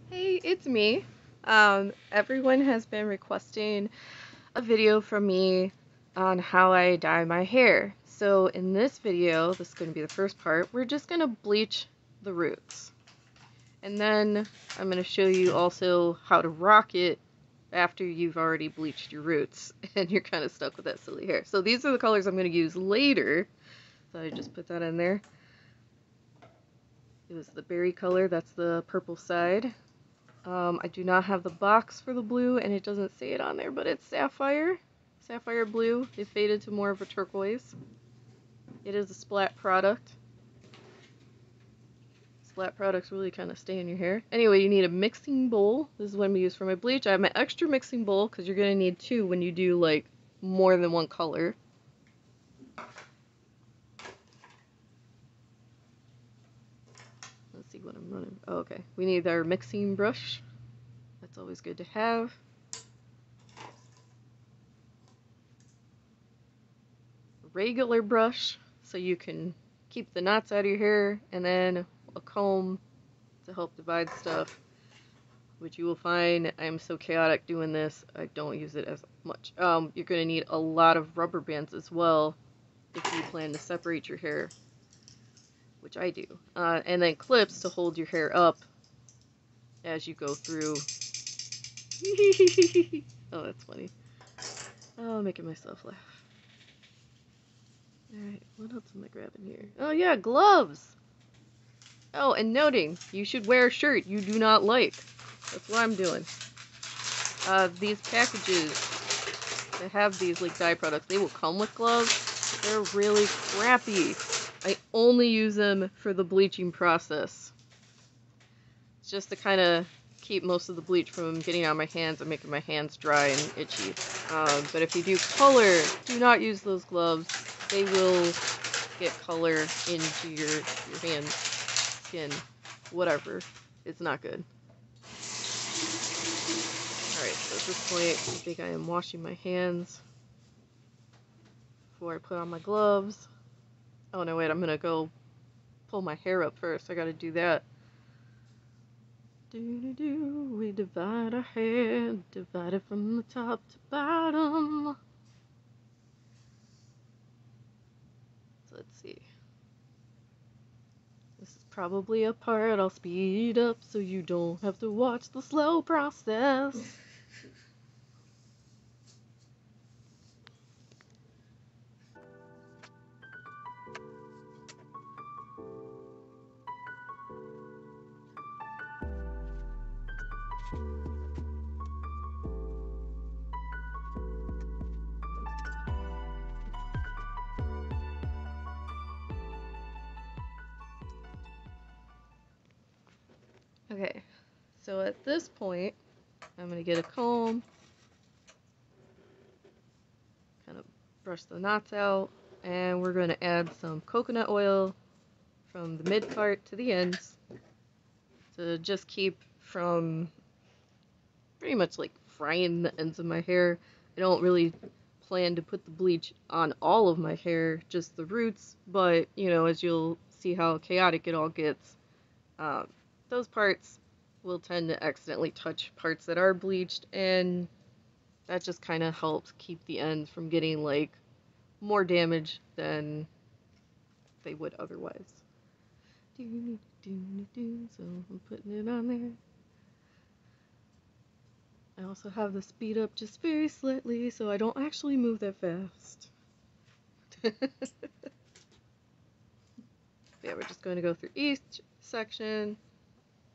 Hey, it's me. Everyone has been requesting a video from me on how I dye my hair. So in this video, this is going to be the first part, we're just going to bleach the roots. And then I'm going to show you also how to rock it after you've already bleached your roots and you're kind of stuck with that silly hair. So these are the colors I'm going to use later. So I just put that in there. It was the berry color, that's the purple side. I do not have the box for the blue, and it doesn't say it on there, but it's sapphire. Sapphire blue. It faded to more of a turquoise. It is a splat product. Splat products really kind of stay in your hair. Anyway, you need a mixing bowl. This is what I'm going to use for my bleach. I have my extra mixing bowl, because you're going to need two when you do, like, more than one color. Let's see what I'm running. Oh, okay. We need our mixing brush. That's always good to have. Regular brush so you can keep the knots out of your hair, and then a comb to help divide stuff, which you will find I'm so chaotic doing this I don't use it as much. You're going to need a lot of rubber bands as well if you plan to separate your hair, which I do, and then clips to hold your hair up as you go through. Oh, that's funny. Oh, making myself laugh. Alright, what else am I grabbing here? Oh yeah, gloves! Oh, and noting, you should wear a shirt you do not like. That's what I'm doing. These packages that have these like dye products, they will come with gloves. They're really crappy. I only use them for the bleaching process. It's just to kind of keep most of the bleach from getting on my hands and making my hands dry and itchy. But if you do color, do not use those gloves. They will get color into your hands, skin, whatever. It's not good. Alright, so at this point, I think I am washing my hands before I put on my gloves. Oh no, wait, I'm gonna go pull my hair up first. I gotta do that. We divide our hair, divide it from the top to bottom. So let's see. This is probably a part I'll speed up so you don't have to watch the slow process. Okay, so at this point, I'm gonna get a comb, kind of brush the knots out, and we're gonna add some coconut oil from the mid part to the ends to just keep from pretty much like frying the ends of my hair. I don't really plan to put the bleach on all of my hair, just the roots, but you know, as you'll see how chaotic it all gets, those parts will tend to accidentally touch parts that are bleached, and that just kind of helps keep the ends from getting like more damage than they would otherwise. So I'm putting it on there. I also have the speed up just very slightly so I don't actually move that fast. Yeah, we're just going to go through each section,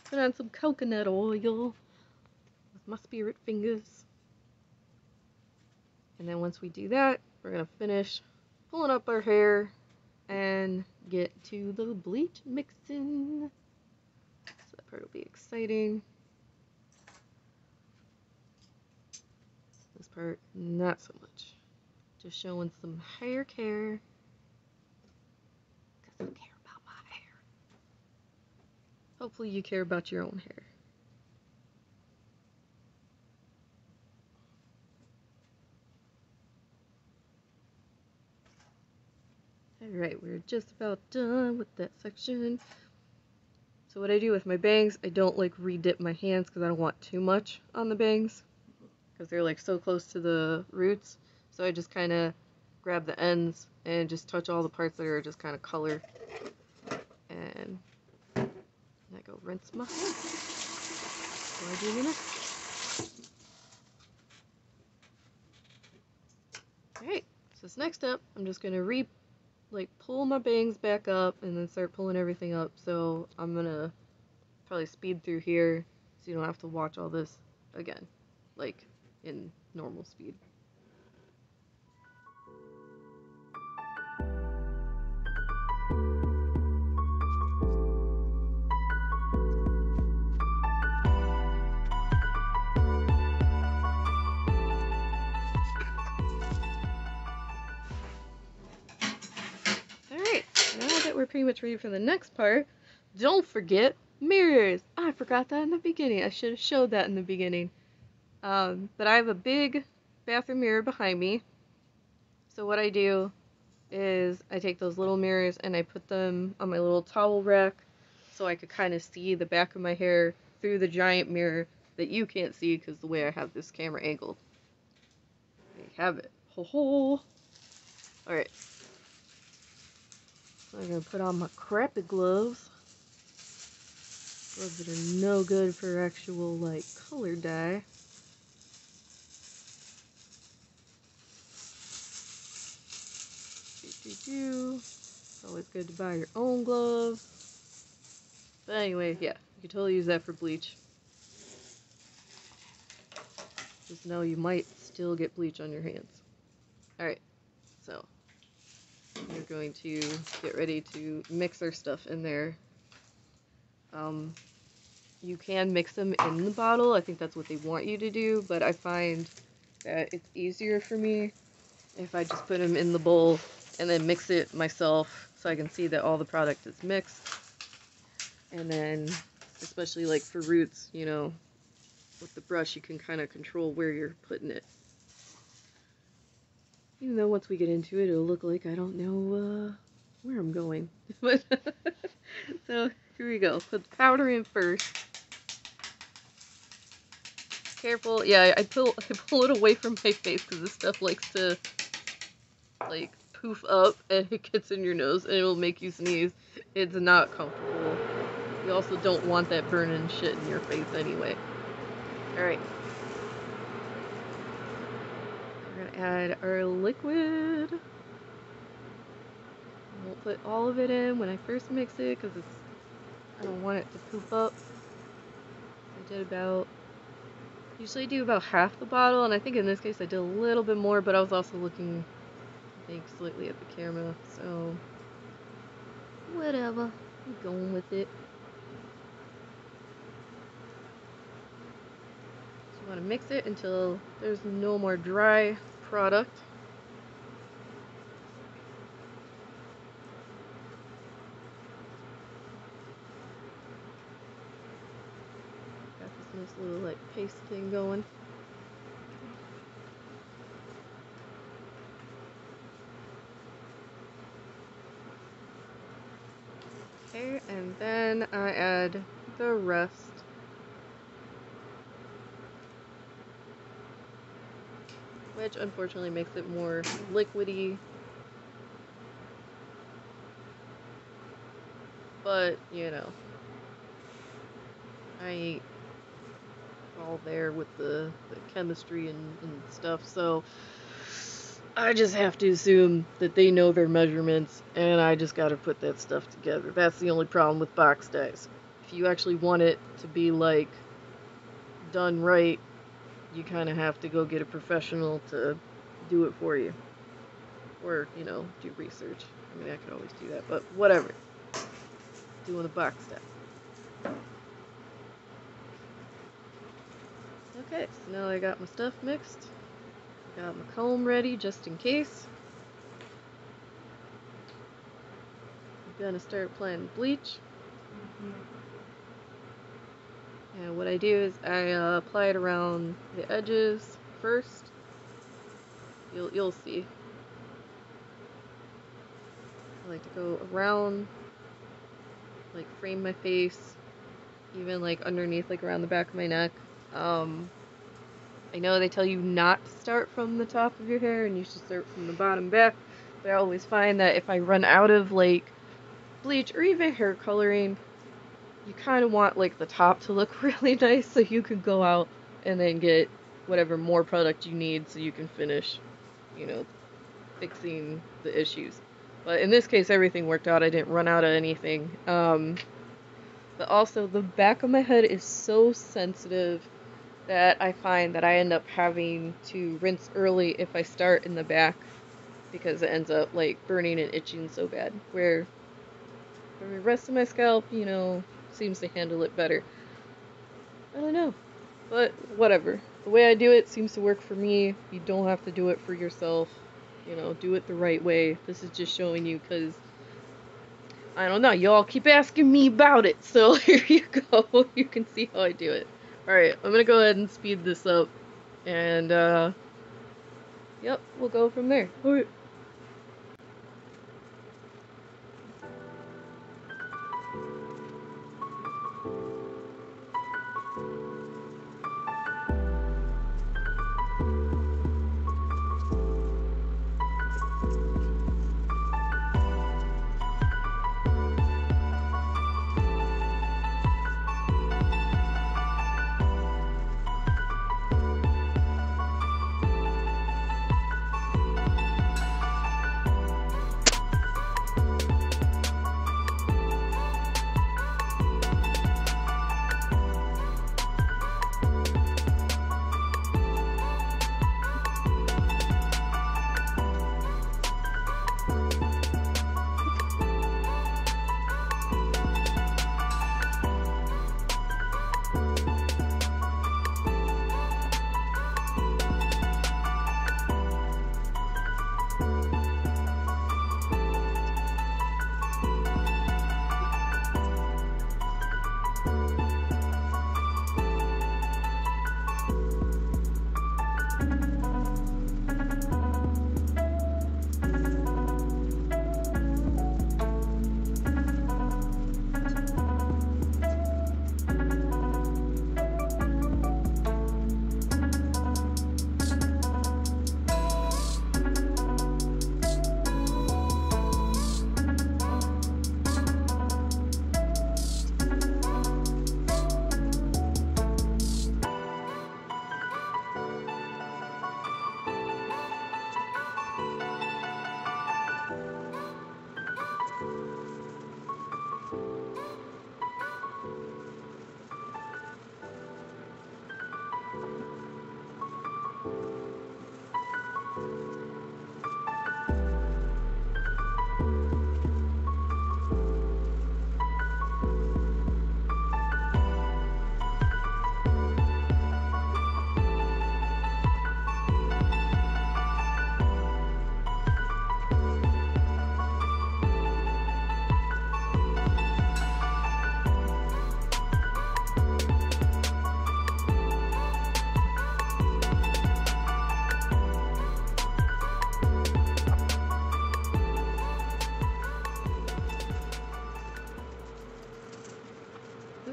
put on some coconut oil with my spirit fingers. And then once we do that, we're going to finish pulling up our hair and get to the bleach mixing. So that part will be exciting. This part, not so much. Just showing some hair care. Because I care about my hair. Hopefully you care about your own hair. Alright, we're just about done with that section. So what I do with my bangs, I don't like re-dip my hands because I don't want too much on the bangs because they're like so close to the roots. So I just kind of grab the ends and just touch all the parts that are just kind of color. And I go rinse my hands. What I do next. Alright, so this next step, I'm just gonna pull my bangs back up and then start pulling everything up. So I'm gonna probably speed through here so you don't have to watch all this again, like in normal speed. Alright, now that we're pretty much ready for the next part, don't forget mirrors! I forgot that in the beginning. I should have showed that in the beginning. But I have a big bathroom mirror behind me. So what I do is I take those little mirrors and I put them on my little towel rack so I could kind of see the back of my hair through the giant mirror that you can't see because the way I have this camera angled. There you have it. Ho ho! Alright. So I'm gonna put on my crappy gloves. Gloves that are no good for actual, like, color dye. It's always good to buy your own gloves. But anyway, yeah, you can totally use that for bleach. Just know you might still get bleach on your hands. Alright, so we're going to get ready to mix our stuff in there. You can mix them in the bottle. I think that's what they want you to do, but I find that it's easier for me if I just put them in the bowl and then mix it myself so I can see that all the product is mixed. And then, especially like for roots, you know, with the brush you can kind of control where you're putting it. Even though once we get into it, it'll look like I don't know where I'm going. But so here we go. Put the powder in first. Careful. Yeah, I pull it away from my face because this stuff likes to like poof up and it gets in your nose and it'll make you sneeze. It's not comfortable. You also don't want that burning shit in your face anyway. Alright. We're gonna add our liquid. I won't put all of it in when I first mix it because I don't want it to poof up. I did usually do about half the bottle, and I think in this case I did a little bit more, but I was also looking, I think, slightly at the camera, so whatever. I'm going with it. So you want to mix it until there's no more dry product. Got this nice little like paste thing going. Okay, and then I add the rest. Which unfortunately makes it more liquidy. But, you know, I ain't all there with the chemistry and stuff, so I just have to assume that they know their measurements, and I just gotta put that stuff together. That's the only problem with box dyes. If you actually want it to be, like, done right, you kind of have to go get a professional to do it for you. Or, you know, do research. I mean, I could always do that, but whatever. Doing the box dye. Okay, so now I got my stuff mixed. Got my comb ready just in case. I'm gonna start applying bleach. And what I do is I apply it around the edges first. You'll see. I like to go around, like frame my face, even like underneath, like around the back of my neck. I know they tell you not to start from the top of your hair and you should start from the bottom back, but I always find that if I run out of like bleach or even hair coloring, you kind of want like the top to look really nice so you can go out and then get whatever more product you need so you can finish, you know, fixing the issues. But in this case, everything worked out. I didn't run out of anything. But also, the back of my head is so sensitive that I find that I end up having to rinse early if I start in the back because it ends up like burning and itching so bad. Where the rest of my scalp, you know, seems to handle it better. I don't know. But whatever. The way I do it seems to work for me. You don't have to do it for yourself. You know, do it the right way. This is just showing you because, I don't know, y'all keep asking me about it. So here you go. You can see how I do it. Alright, I'm gonna go ahead and speed this up. And, yep, we'll go from there. Alright.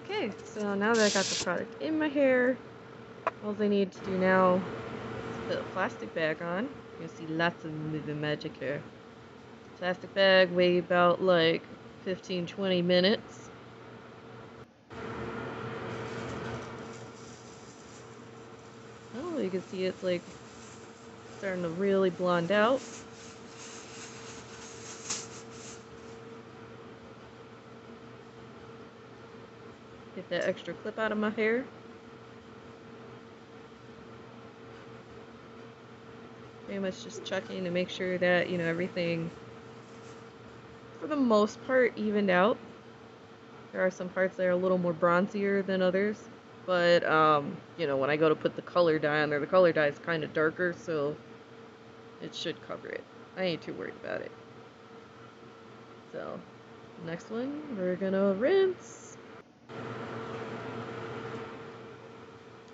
Okay, so now that I got the product in my hair, all I need to do now is put a plastic bag on. You'll see lots of moving magic here. Plastic bag, weigh about like 15-20 minutes. Oh, you can see it's like starting to really blonde out. Get that extra clip out of my hair. Pretty much just checking to make sure that, you know, everything, for the most part, evened out. There are some parts that are a little more bronzier than others. But, you know, when I go to put the color dye on there, the color dye is kind of darker, so it should cover it. I ain't too worried about it. So, next one, we're gonna rinse.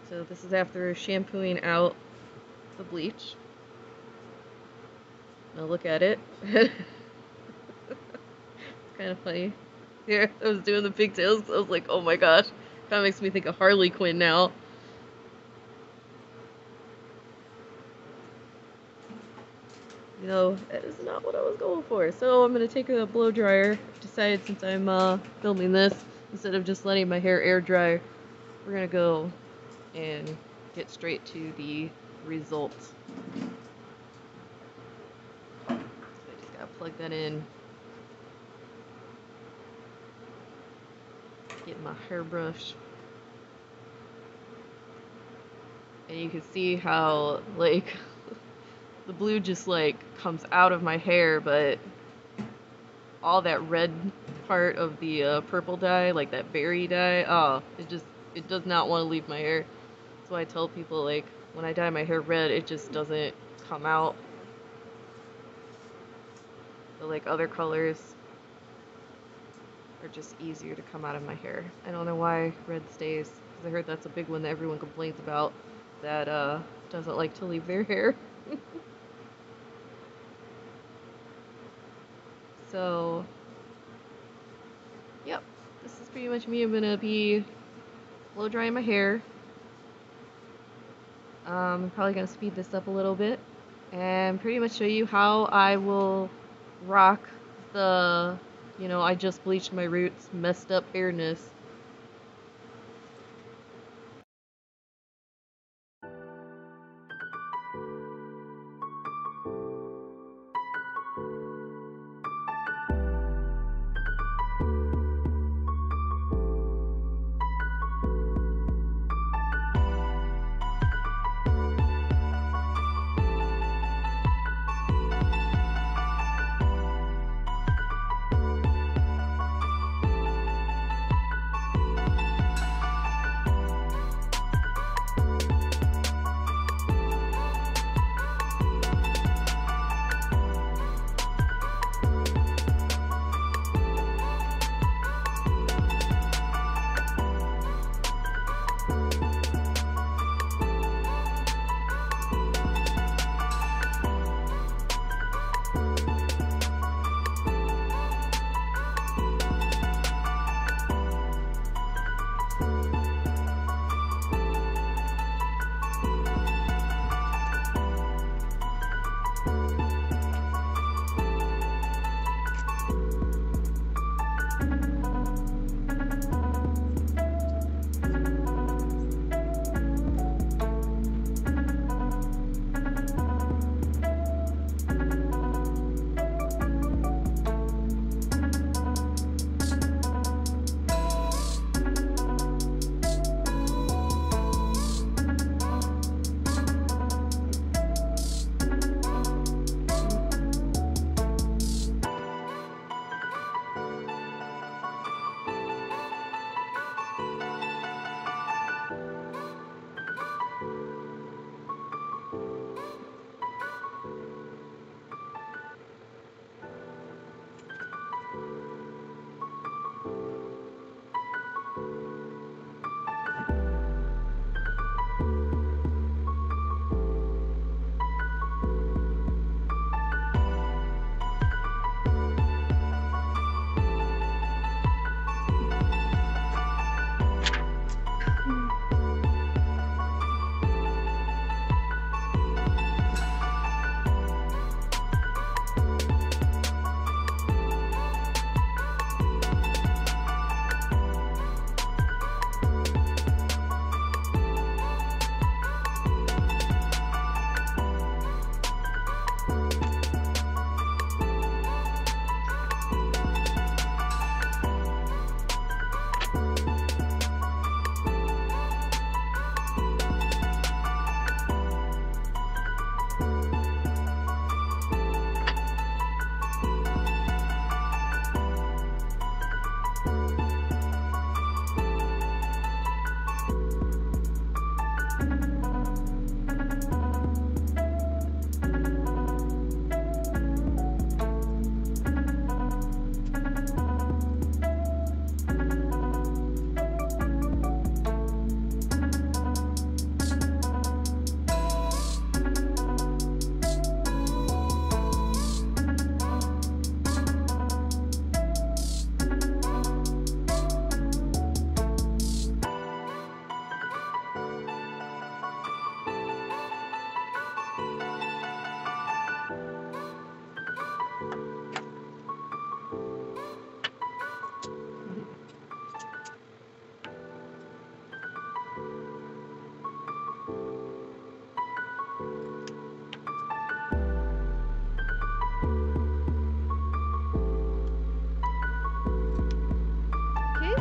So this is after shampooing out the bleach. Now look at it. It's kind of funny. Here, I was doing the pigtails, I was like, oh my gosh. That makes me think of Harley Quinn now. You know, that is not what I was going for. So I'm gonna take a blow dryer. I've decided since I'm filming this, instead of just letting my hair air dry, we're gonna go and get straight to the results. So I just gotta plug that in. Get my hairbrush. And you can see how, like, the blue just, like, comes out of my hair, but all that red part of the purple dye, like that berry dye, oh, it does not want to leave my hair. That's why I tell people, like, when I dye my hair red, it just doesn't come out. But, like, other colors are just easier to come out of my hair. I don't know why red stays, because I heard that's a big one that everyone complains about, that doesn't like to leave their hair. So, yep, this is pretty much me. I'm gonna be blow drying my hair. I'm probably gonna speed this up a little bit and pretty much show you how I will rock the, you know, I just bleached my roots, messed up hairness.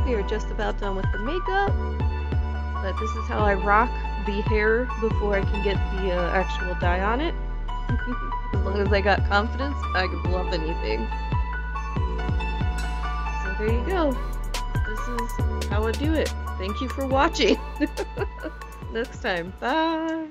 We are just about done with the makeup. But this is how I rock the hair before I can get the actual dye on it. As long as I got confidence, I can pull off anything. So there you go. This is how I do it. Thank you for watching. Next time. Bye.